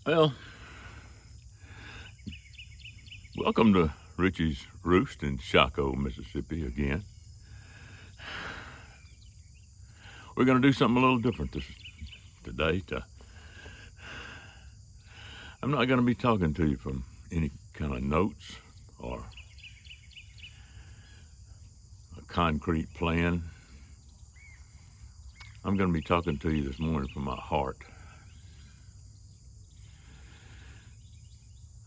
Well, welcome to Richie's Roost in Shaco, Mississippi again. We're going to do something a little different today. I'm not going to be talking to you from any kind of notes or a concrete plan. I'm going to be talking to you this morning from my heart.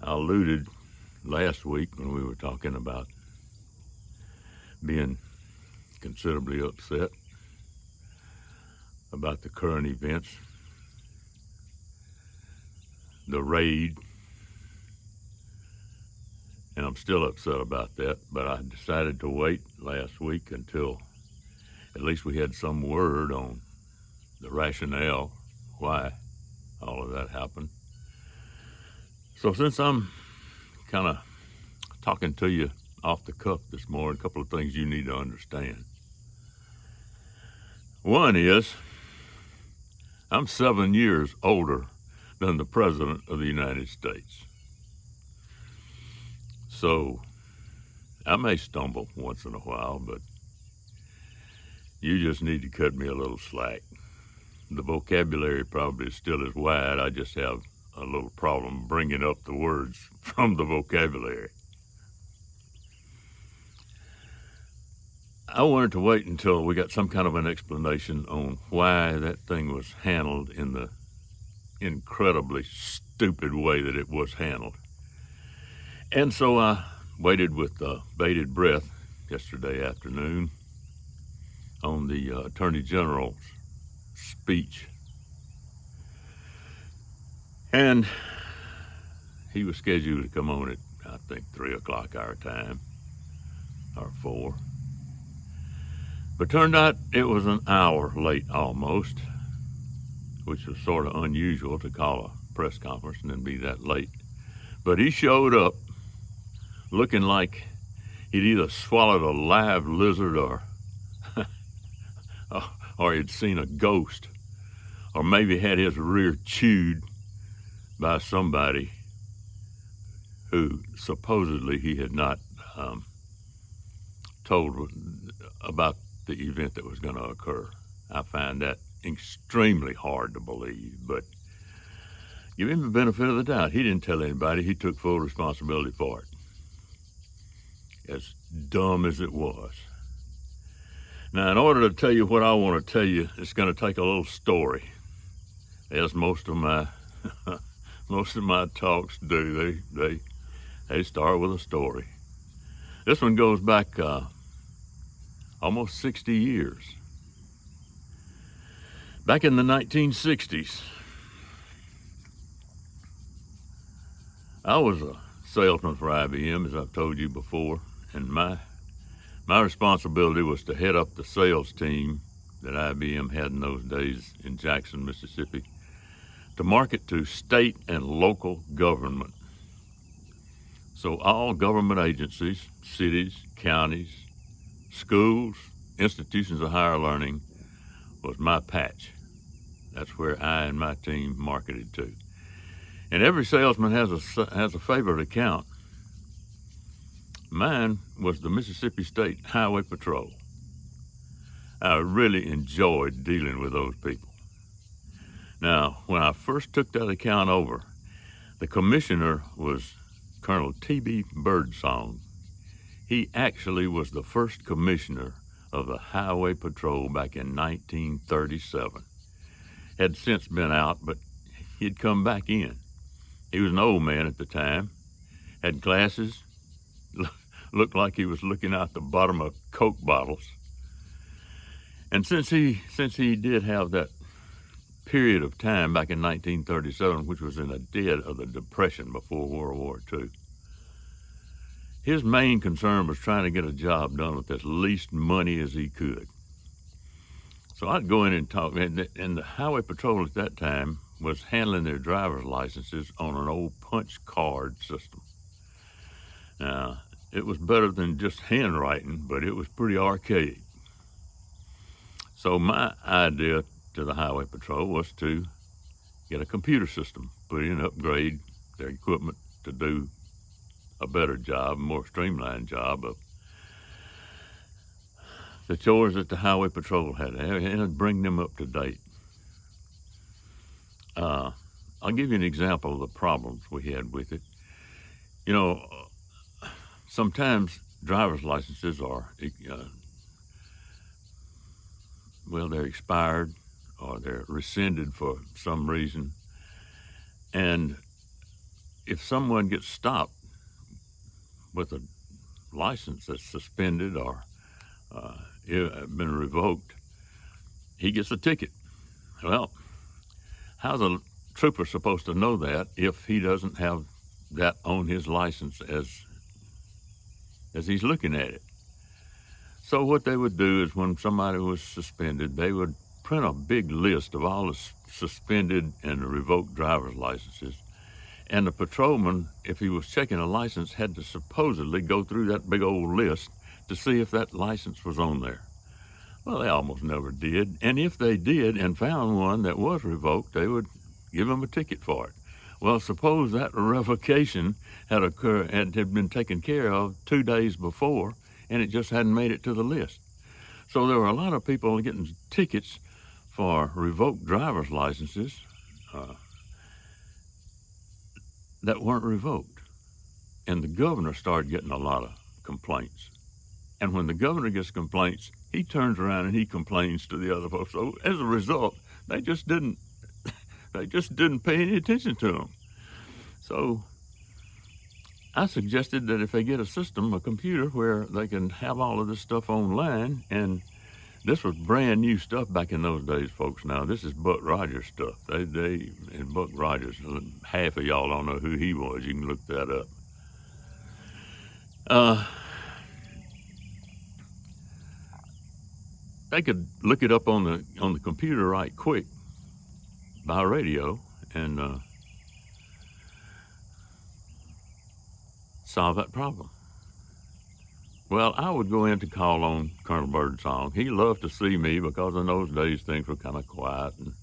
I alluded last week when we were talking about being considerably upset about the current events, the raid, and I'm still upset about that, but I decided to wait last week until at least we had some word on the rationale why all of that happened. So since I'm kind of talking to you off the cuff this morning, a couple of things you need to understand. One is, I'm 7 years older than the President of the United States. So I may stumble once in a while, but you just need to cut me a little slack. The vocabulary probably is still as wide. I just have a little problem bringing up the words from the vocabulary. I wanted to wait until we got some kind of an explanation on why that thing was handled in the incredibly stupid way that it was handled. And so I waited with bated breath yesterday afternoon on the Attorney General's speech. And he was scheduled to come on at, I think, 3 o'clock our time, or 4. But turned out it was an hour late almost, which was sort of unusual to call a press conference and then be that late. But he showed up looking like he'd either swallowed a live lizard or he'd seen a ghost, or maybe had his rear chewed by somebody who supposedly he had not told about the event that was going to occur. I find that extremely hard to believe, but give him the benefit of the doubt. He didn't tell anybody. He took full responsibility for it. As dumb as it was. Now, in order to tell you what I want to tell you, it's going to take a little story, as most of my talks do. They start with a story. This one goes back almost 60 years. Back in the 1960s, I was a salesman for IBM, as I've told you before, and my responsibility was to head up the sales team that IBM had in those days in Jackson, Mississippi, to market to state and local government. So all government agencies, cities, counties, schools, institutions of higher learning was my patch. That's where I and my team marketed to. And every salesman has a favorite account. Mine was the Mississippi State Highway Patrol. I really enjoyed dealing with those people. Now, when I first took that account over, the commissioner was Colonel T.B. Birdsong. He actually was the first commissioner of the Highway Patrol back in 1937. Had since been out, but he'd come back in. He was an old man at the time, had glasses, looked like he was looking out the bottom of Coke bottles. And since he did have that period of time back in 1937, which was in the dead of the Depression before World War II, his main concern was trying to get a job done with as least money as he could. So I'd go in and talk, and the Highway Patrol at that time was handling their driver's licenses on an old punch card system. Now, it was better than just handwriting, but it was pretty archaic. So my idea to the Highway Patrol was to get a computer system, put in, upgrade their equipment to do a better job, a more streamlined job of the chores that the Highway Patrol had, and bring them up to date. I'll give you an example of the problems we had with it. You know, sometimes driver's licenses are, they're expired or they're rescinded for some reason. And if someone gets stopped with a license that's suspended or been revoked, he gets a ticket. Well, how's a trooper supposed to know that if he doesn't have that on his license as he's looking at it? So what they would do is when somebody was suspended, they would print a big list of all the suspended and revoked driver's licenses. And the patrolman, if he was checking a license, had to supposedly go through that big old list to see if that license was on there. Well, they almost never did. And if they did and found one that was revoked, they would give them a ticket for it. Well, suppose that revocation had occurred and had been taken care of 2 days before, and it just hadn't made it to the list. So there were a lot of people getting tickets for revoked driver's licenses that weren't revoked. And the governor started getting a lot of complaints. And when the governor gets complaints, he turns around and he complains to the other folks. So as a result, they just didn't pay any attention to them. So I suggested that if they get a system, a computer, where they can have all of this stuff online, and this was brand new stuff back in those days, folks. Now, this is Buck Rogers stuff. And Buck Rogers, half of y'all don't know who he was. You can look that up. They could look it up on the computer right quick by radio and solve that problem. Well, I would go in to call on Colonel Birdsong. He loved to see me because in those days things were kind of quiet, and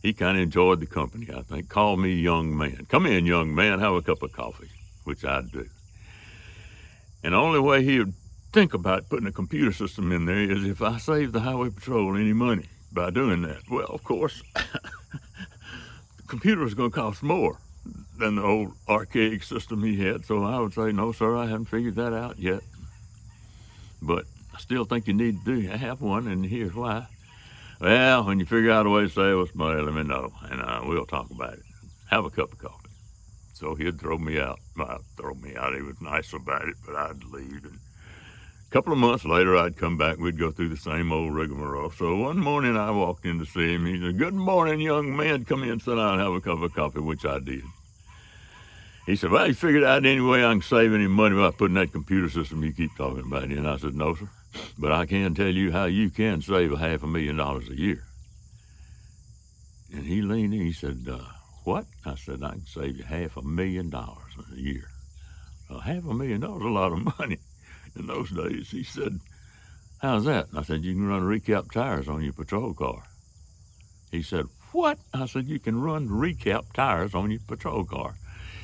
he kind of enjoyed the company, I think. Call me young man. Come in, young man, have a cup of coffee, which I'd do. And the only way he would think about putting a computer system in there is if I saved the Highway Patrol any money by doing that. Well, of course, the computer was going to cost more than the old archaic system he had. So I would say, no, sir, I haven't figured that out yet. But I still think you need to have one, and here's why. Well, when you figure out a way to save us money, let me know, and we'll talk about it. Have a cup of coffee. So he'd throw me out. Well, throw me out. He was nice about it, but I'd leave. And a couple of months later, I'd come back. We'd go through the same old rigmarole. So one morning, I walked in to see him. He said, "Good morning, young man. Come in, sit down, and have a cup of coffee," which I did. He said, "Well, you figured out any way I can save any money by putting that computer system you keep talking about in?" I said, "No, sir, but I can tell you how you can save $500,000 a year." And he leaned in, he said, "What?" I said, "I can save you $500,000 a year." $500,000 is a lot of money in those days. He said, "How's that?" I said, "You can run recap tires on your patrol car." He said, "What?" I said, "You can run recap tires on your patrol car."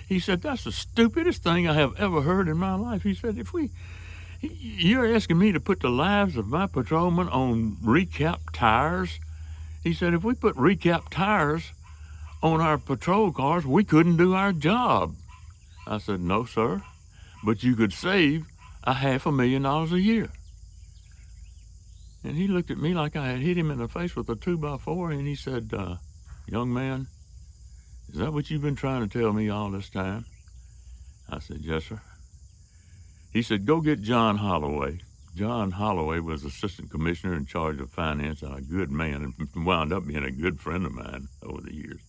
He said, "That's the stupidest thing I have ever heard in my life." He said, "You're asking me to put the lives of my patrolmen on recap tires?" He said, "If we put recap tires on our patrol cars, we couldn't do our job." I said, "No, sir, but you could save $500,000 a year." And he looked at me like I had hit him in the face with a 2x4, and he said, "Young man, is that what you've been trying to tell me all this time?" I said, "Yes, sir." He said, "Go get John Holloway." John Holloway was assistant commissioner in charge of finance and a good man, and wound up being a good friend of mine over the years.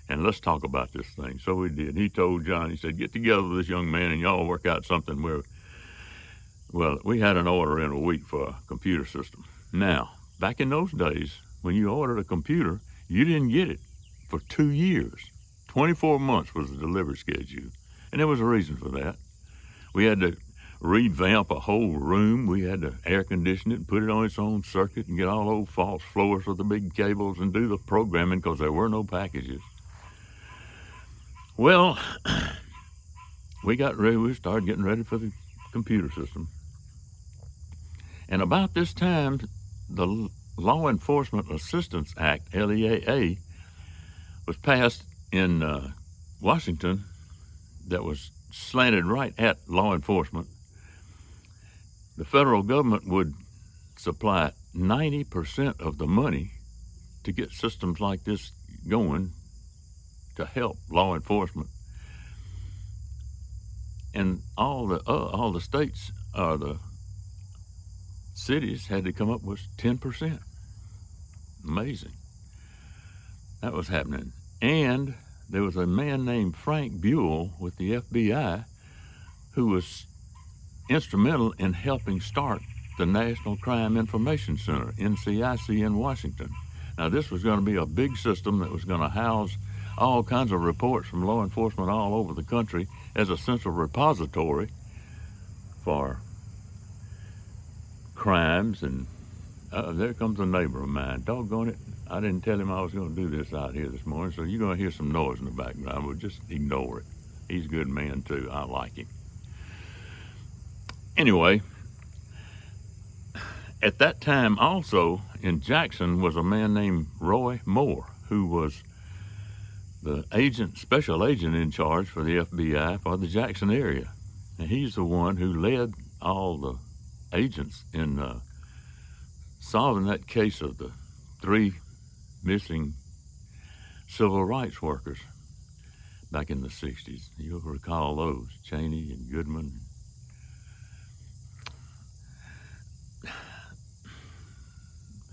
"And let's talk about this thing." So we did. He told John, he said, "Get together with this young man and y'all work out something where, well, we had an order in a week for a computer system. Now, back in those days, when you ordered a computer, you didn't get it for 2 years. 24 months was the delivery schedule. And there was a reason for that. We had to revamp a whole room. We had to air condition it and put it on its own circuit and get all those false floors with the big cables and do the programming because there were no packages. Well, we got ready. We started getting ready for the computer system. And about this time, the Law Enforcement Assistance Act, LEAA, was passed in Washington that was slanted right at law enforcement. The federal government would supply 90% of the money to get systems like this going to help law enforcement. And all the states or the cities had to come up with 10%. Amazing. That was happening. And there was a man named Frank Buell with the FBI who was instrumental in helping start the National Crime Information Center, NCIC, in Washington. Now, this was going to be a big system that was going to house all kinds of reports from law enforcement all over the country as a central repository for crimes. And there comes a neighbor of mine. Doggone it, I didn't tell him I was going to do this out here this morning, so you're going to hear some noise in the background, but just ignore it. He's a good man, too. I like him. Anyway, at that time also in Jackson was a man named Roy Moore, who was the special agent in charge for the FBI for the Jackson area. And he's the one who led all the agents in solving that case of the 3 missing civil rights workers back in the 60s. You'll recall those, Cheney and Goodman.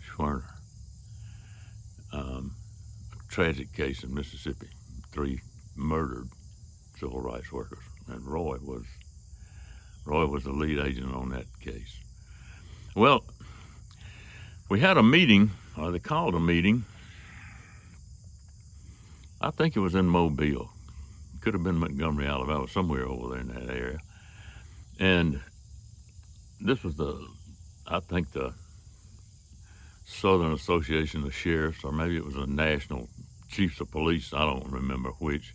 Schwerner. A tragic case in Mississippi. 3 murdered civil rights workers. And Roy was the lead agent on that case. Well, we had a meeting, or they called a meeting. I think it was in Mobile. Could have been Montgomery, Alabama, somewhere over there in that area. And this was the Southern Association of Sheriffs, or maybe it was the National Chiefs of Police, I don't remember which.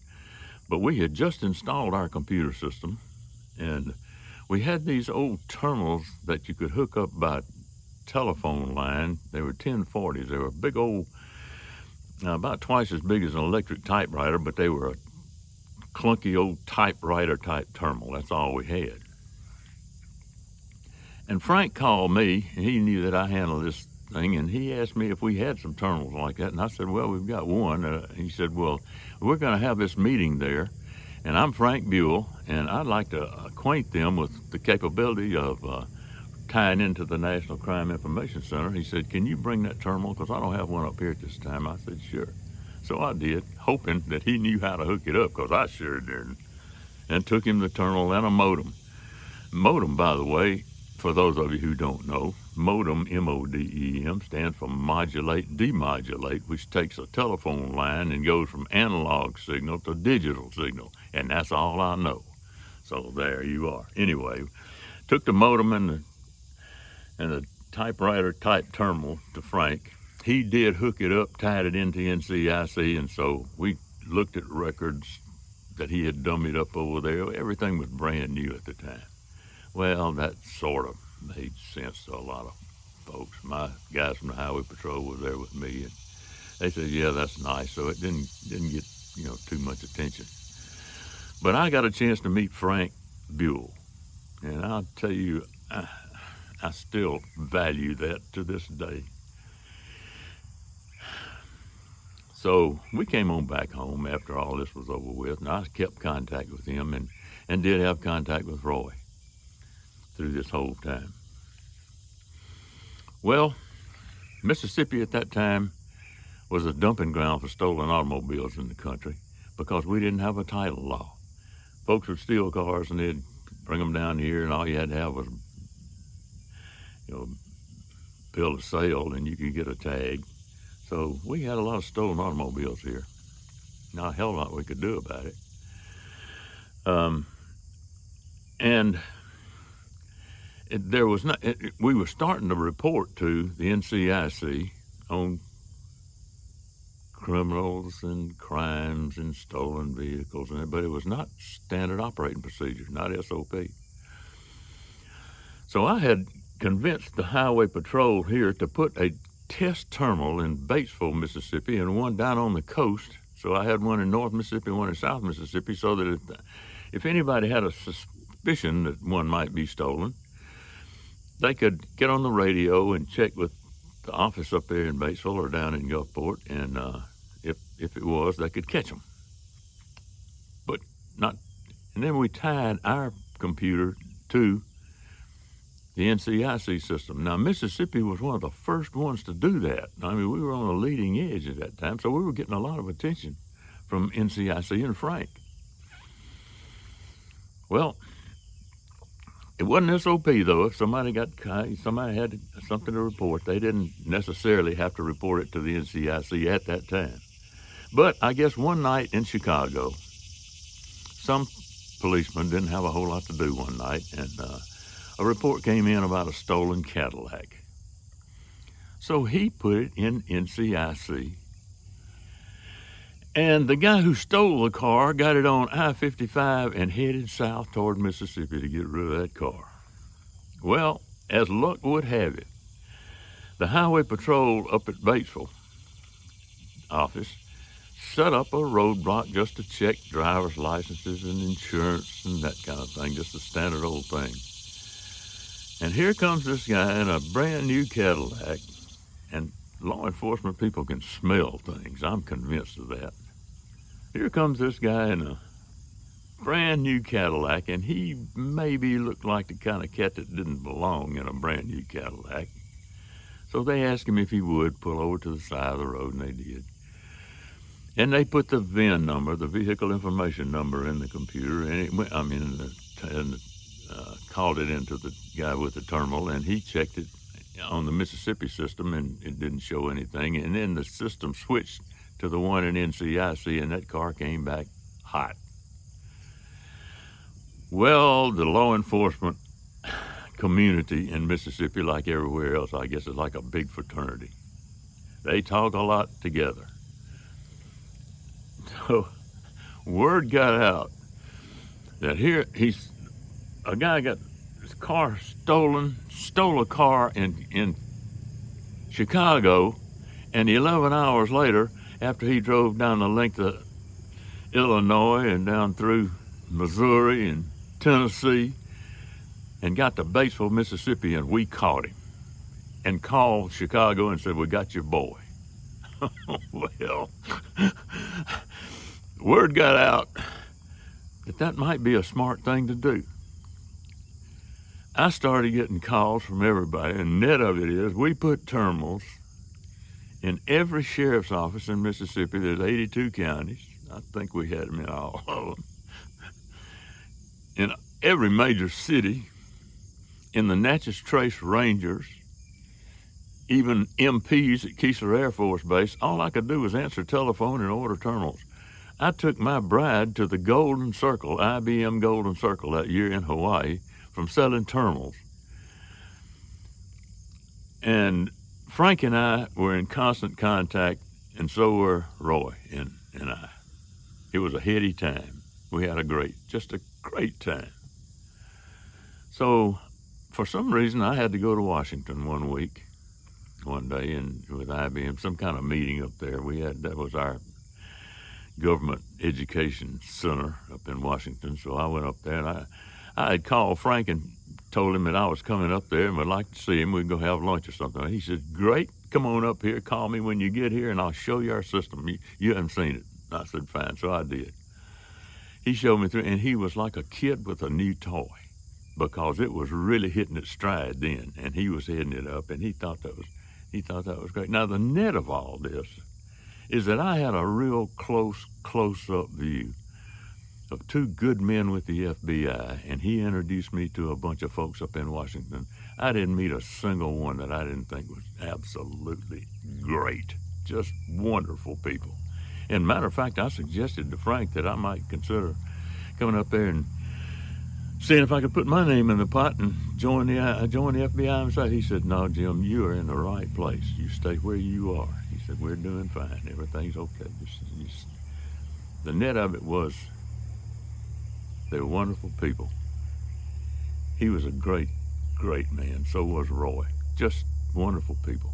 But we had just installed our computer system, and we had these old terminals that you could hook up by telephone line. They were 1040s. They were big old, about twice as big as an electric typewriter, but they were a clunky old typewriter type terminal. That's all we had. And Frank called me, and he knew that I handled this thing, and he asked me if we had some terminals like that, and I said, well, we've got one. He said, well, we're going to have this meeting there, and I'm Frank Buell, and I'd like to acquaint them with the capability of tying into the National Crime Information Center. He said, can you bring that terminal, because I don't have one up here at this time. I said, sure. So I did, hoping that he knew how to hook it up, because I sure didn't, and took him the terminal and a modem. Modem, by the way, for those of you who don't know, modem, M-O-D-E-M, stands for modulate, demodulate, which takes a telephone line and goes from analog signal to digital signal, and that's all I know. So there you are. Anyway, took the modem and the typewriter type terminal to Frank. He did hook it up, tied it into NCIC, and so we looked at records that he had dummied up over there. Everything was brand new at the time. Well, that sort of made sense to a lot of folks. My guys from the Highway Patrol were there with me, and they said, yeah, that's nice. So it didn't get, too much attention. But I got a chance to meet Frank Buell, and I'll tell you, I still value that to this day. So we came on back home after all this was over with, and I kept contact with him and did have contact with Roy through this whole time. Well, Mississippi at that time was a dumping ground for stolen automobiles in the country because we didn't have a title law. Folks would steal cars and they'd bring them down here, and all you had to have was, bill of sale, and you could get a tag. So we had a lot of stolen automobiles here. Not a hell of a lot we could do about it. And there was not. We were starting to report to the NCIC on criminals and crimes and stolen vehicles, but it was not standard operating procedure, not SOP. So I had convinced the Highway Patrol here to put a test terminal in Batesville, Mississippi, and one down on the coast. So I had one in North Mississippi, one in South Mississippi, so that if anybody had a suspicion that one might be stolen, they could get on the radio and check with the office up there in Batesville or down in Gulfport, and if it was, they could catch them. But not. And then we tied our computer to the NCIC system. Now, Mississippi was one of the first ones to do that. I mean, we were on the leading edge at that time, so we were getting a lot of attention from NCIC and Frank. Well, it wasn't SOP, though. If somebody had something to report, they didn't necessarily have to report it to the NCIC at that time. But I guess one night in Chicago, some policeman didn't have a whole lot to do one night, and a report came in about a stolen Cadillac. So he put it in NCIC. And the guy who stole the car got it on I-55 and headed south toward Mississippi to get rid of that car. Well, as luck would have it, the Highway Patrol up at Batesville office set up a roadblock just to check driver's licenses and insurance and that kind of thing, just the standard old thing. And here comes this guy in a brand new Cadillac, and law enforcement people can smell things. I'm convinced of that. Here comes this guy in a brand new Cadillac, and he maybe looked like the kind of cat that didn't belong in a brand new Cadillac. So they asked him if he would pull over to the side of the road, and they did. And they put the VIN number, the vehicle information number, in the computer, and it went, called it into the guy with the terminal, and he checked it on the Mississippi system, and it didn't show anything. And then the system switched to the one in NCIC, and that car came back hot. Well, the law enforcement community in Mississippi, like everywhere else, I guess, is like a big fraternity. They talk a lot together. So word got out that here a guy got his car stole a car in Chicago, and 11 hours later, after he drove down the length of Illinois and down through Missouri and Tennessee and got to Batesville, Mississippi, and we caught him and called Chicago and said, "We got your boy." Well, word got out that might be a smart thing to do. I started getting calls from everybody, and net of it is we put terminals in every sheriff's office in Mississippi. There's 82 counties. I think we had them in all of them. In every major city, in the Natchez Trace Rangers, even MPs at Keesler Air Force Base. All I could do was answer telephone and order terminals. I took my bride to the Golden Circle, IBM Golden Circle, that year in Hawaii, from selling terminals. And Frank and I were in constant contact, and so were Roy and I. It was a heady time. We had just a great time. So for some reason, I had to go to Washington one day, and with IBM, some kind of meeting up there. That was our government education center up in Washington. So I went up there, and I had called Frank and told him that I was coming up there and would like to see him. We'd go have lunch or something. He said, "Great, come on up here. Call me when you get here, and I'll show you our system. You haven't seen it." I said, "Fine." So I did. He showed me through, and he was like a kid with a new toy, because it was really hitting its stride then, and he was heading it up, and he thought that was great. Now, the net of all this is that I had a real close-up view of two good men with the FBI, and he introduced me to a bunch of folks up in Washington. I didn't meet a single one that I didn't think was absolutely great, just wonderful people. And matter of fact, I suggested to Frank that I might consider coming up there and seeing if I could put my name in the pot and join the FBI on site. He said, "No, Jim, you are in the right place. You stay where you are." He said, "We're doing fine. Everything's okay." The net of it was they were wonderful people. He was a great, great man. So was Roy. Just wonderful people.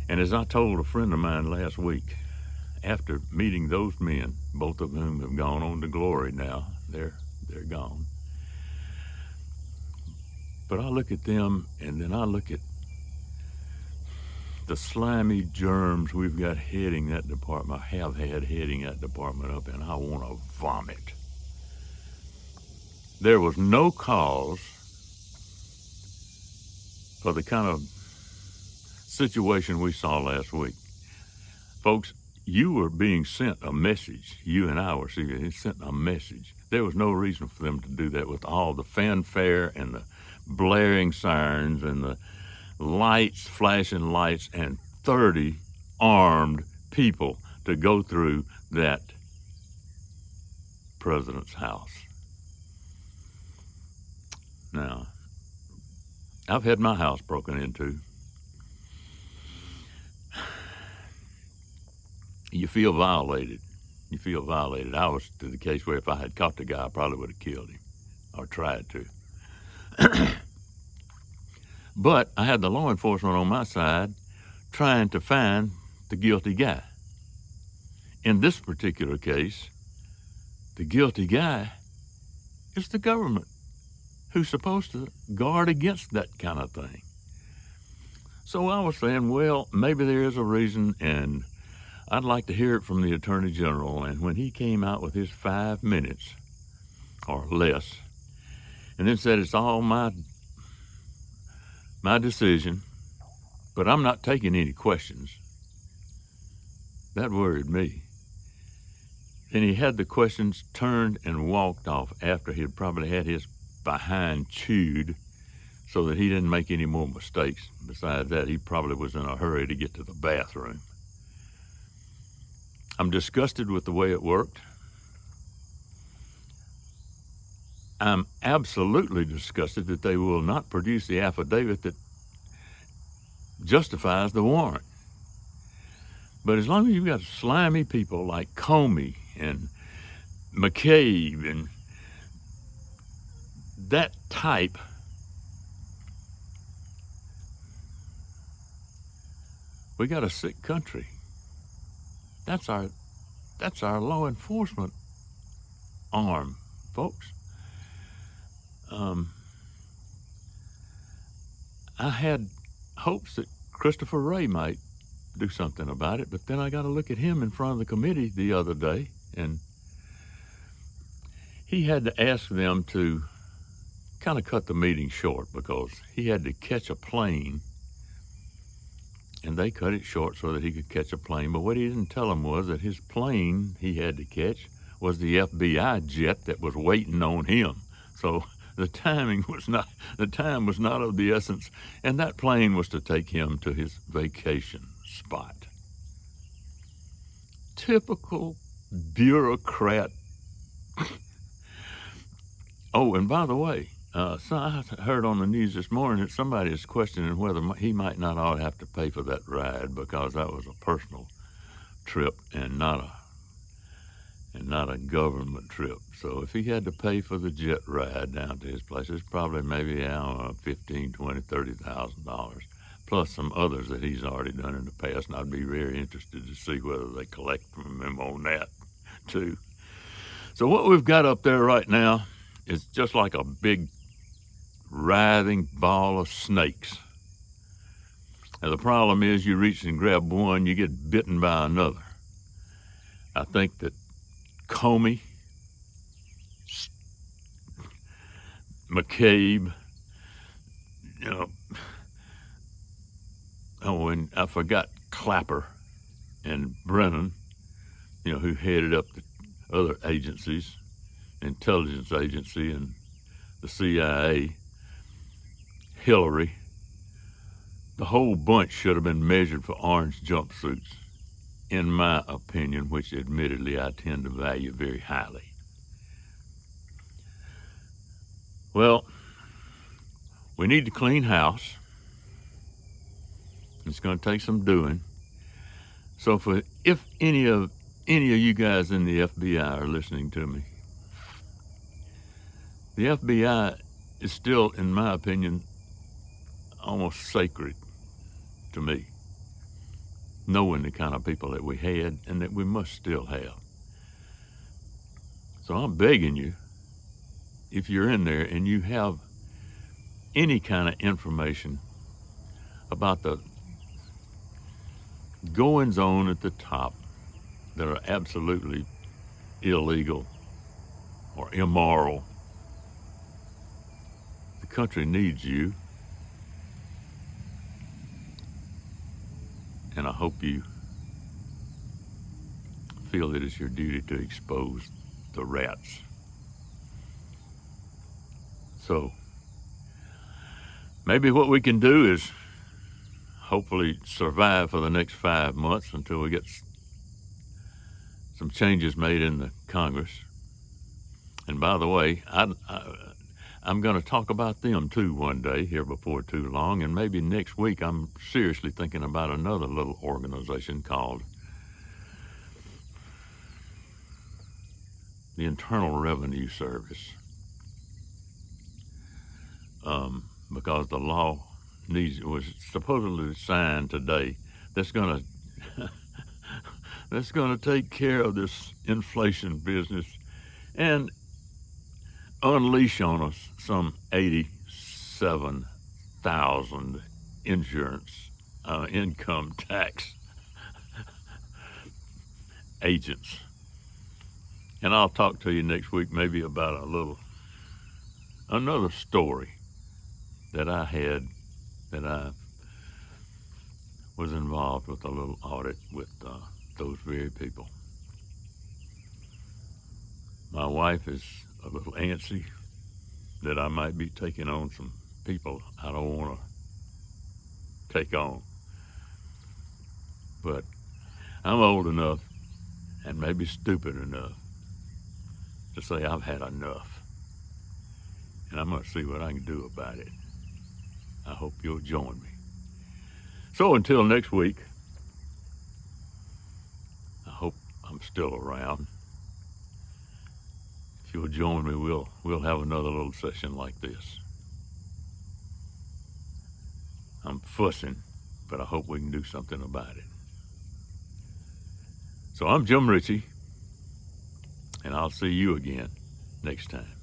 And as I told a friend of mine last week, after meeting those men, both of whom have gone on to glory now, they're gone. But I look at them, and then I look at the slimy germs we've got heading that department, have had heading that department up, and I want to vomit. There was no cause for the kind of situation we saw last week. Folks, you were being sent a message. You and I were sent a message. There was no reason for them to do that with all the fanfare and the blaring sirens and the lights, flashing lights, and 30 armed people to go through that president's house. Now, I've had my house broken into. You feel violated. You feel violated. I was to the case where if I had caught the guy, I probably would have killed him or tried to. But I had the law enforcement on my side trying to find the guilty guy. In this particular case, the guilty guy is the government, who's supposed to guard against that kind of thing. So I was saying, well, maybe there is a reason, and I'd like to hear it from the Attorney General. And when he came out with his 5 minutes or less, and then said it's all my decision, but I'm not taking any questions, that worried me. And he had the questions, turned and walked off after he had probably had his behind chewed so that he didn't make any more mistakes. Besides that, he probably was in a hurry to get to the bathroom. I'm disgusted with the way it worked. I'm absolutely disgusted that they will not produce the affidavit that justifies the warrant. But as long as you've got slimy people like Comey and McCabe and that type, we got a sick country. That's our law enforcement arm, folks. I had hopes that Christopher Wray might do something about it, but then I got to look at him in front of the committee the other day, and he had to ask them to kind of cut the meeting short because he had to catch a plane, and they cut it short so that he could catch a plane. But what he didn't tell them was that his plane he had to catch was the FBI jet that was waiting on him. So the time was not of the essence, and that plane was to take him to his vacation spot. Typical bureaucrat. Oh, and by the way, so I heard on the news this morning that somebody is questioning whether he might not ought to have to pay for that ride because that was a personal trip and not a government trip. So if he had to pay for the jet ride down to his place, it's probably maybe $15,000, $20,000, $30,000, plus some others that he's already done in the past. And I'd be very interested to see whether they collect from him on that too. So what we've got up there right now is just like a big writhing ball of snakes. And the problem is you reach and grab one, you get bitten by another. I think that Comey, McCabe, and I forgot Clapper and Brennan, who headed up the other agencies, intelligence agency and the CIA, Hillary. The whole bunch should have been measured for orange jumpsuits, in my opinion, which admittedly I tend to value very highly. Well, we need to clean house. It's going to take some doing. So if any of you guys in the FBI are listening to me, the FBI is still, in my opinion, almost sacred to me, knowing the kind of people that we had and that we must still have. So I'm begging you, if you're in there and you have any kind of information about the goings on at the top that are absolutely illegal or immoral, the country needs you. And I hope you feel that it's your duty to expose the rats. So maybe what we can do is hopefully survive for the next 5 months until we get some changes made in the Congress. And by the way, I'm going to talk about them too one day here before too long, and maybe next week I'm seriously thinking about another little organization called the Internal Revenue Service, because the law was supposedly signed today that's going to take care of this inflation business and unleash on us some 87,000 insurance income tax agents. And I'll talk to you next week maybe about another story that I had, that I was involved with a little audit with those very people. My wife is a little antsy that I might be taking on some people I don't want to take on. But I'm old enough and maybe stupid enough to say I've had enough. And I'm going to see what I can do about it. I hope you'll join me. So until next week, I hope I'm still around. If you'll join me, we'll have another little session like this. I'm fussing, but I hope we can do something about it. So I'm Jim Ritchie, and I'll see you again next time.